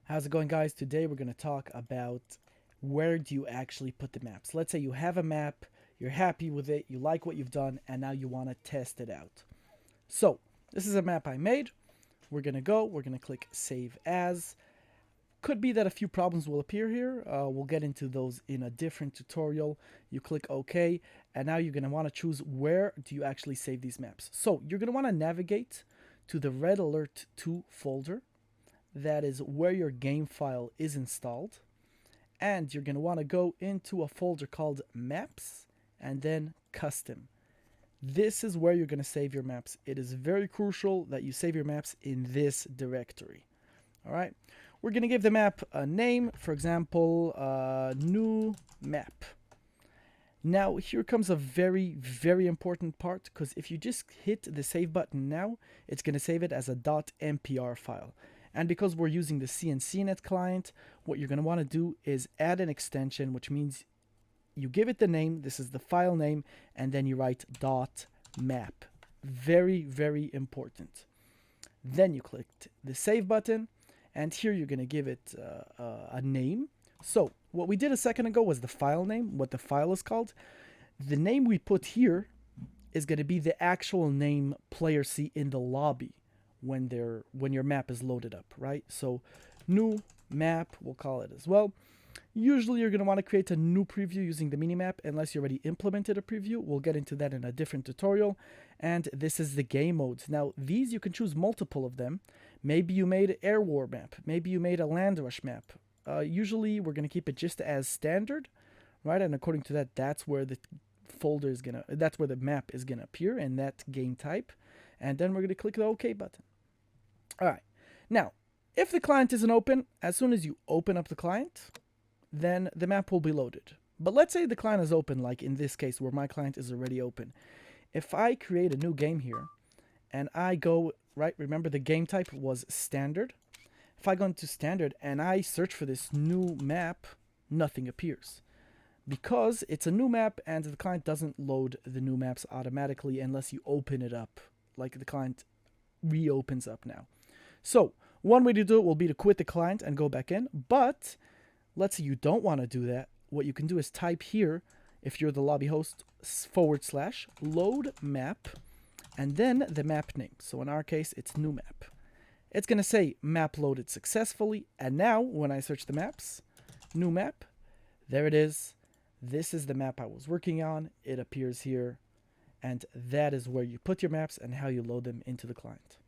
How's it going, guys? Today we're going to talk about where do you actually put the maps. Let's say you have a map, you're happy with it, you like what you've done, and now you want to test it out. So, this is a map I made. We're going to click Save As. Could be that a few problems will appear here. We'll get into those in a different tutorial. You click OK, and now you're going to want to choose where do you actually save these maps. So, you're going to want to navigate to the Red Alert 2 folder. That is where your game file is installed. And you're going to want to go into a folder called Maps and then Custom. This is where you're going to save your maps. It is very crucial that you save your maps in this directory. All right. We're going to give the map a name, for example, new map. Now, here comes a very, very important part, because if you just hit the save button now, it's going to save it as a .mpr file. And because we're using the CNCnet client, what you're going to want to do is add an extension, which means you give it the name, this is the file name, and then you write .map. Very, very important. Then you click the save button, and here you're going to give it a name. So what we did a second ago was the file name, what the file is called. The name we put here is going to be the actual name players see in the lobby when your map is loaded up, right? So new map, we'll call it as well. Usually you're going to want to create a new preview using the minimap unless you already implemented a preview. We'll get into that in a different tutorial. And this is the game modes. Now these you can choose multiple of them. Maybe you made an air war map. Maybe you made a land rush map. Usually we're going to keep it just as standard, right? And according to that, that's where the folder is going to, that's where the map is going to appear in that game type. And then we're going to click the OK button. All right. Now, if the client isn't open, as soon as you open up the client, then the map will be loaded. But let's say the client is open, like in this case where my client is already open. If I create a new game here and I go, right, remember the game type was standard. If I go into standard and I search for this new map, nothing appears. Because it's a new map and the client doesn't load the new maps automatically unless you open it up, like the client reopens up now. So one way to do it will be to quit the client and go back in. But let's say you don't want to do that. What you can do is type here, if you're the lobby host, / load map, and then the map name. So in our case, it's new map. It's going to say map loaded successfully. And now when I search the maps, new map, there it is. This is the map I was working on. It appears here. And that is where you put your maps and how you load them into the client.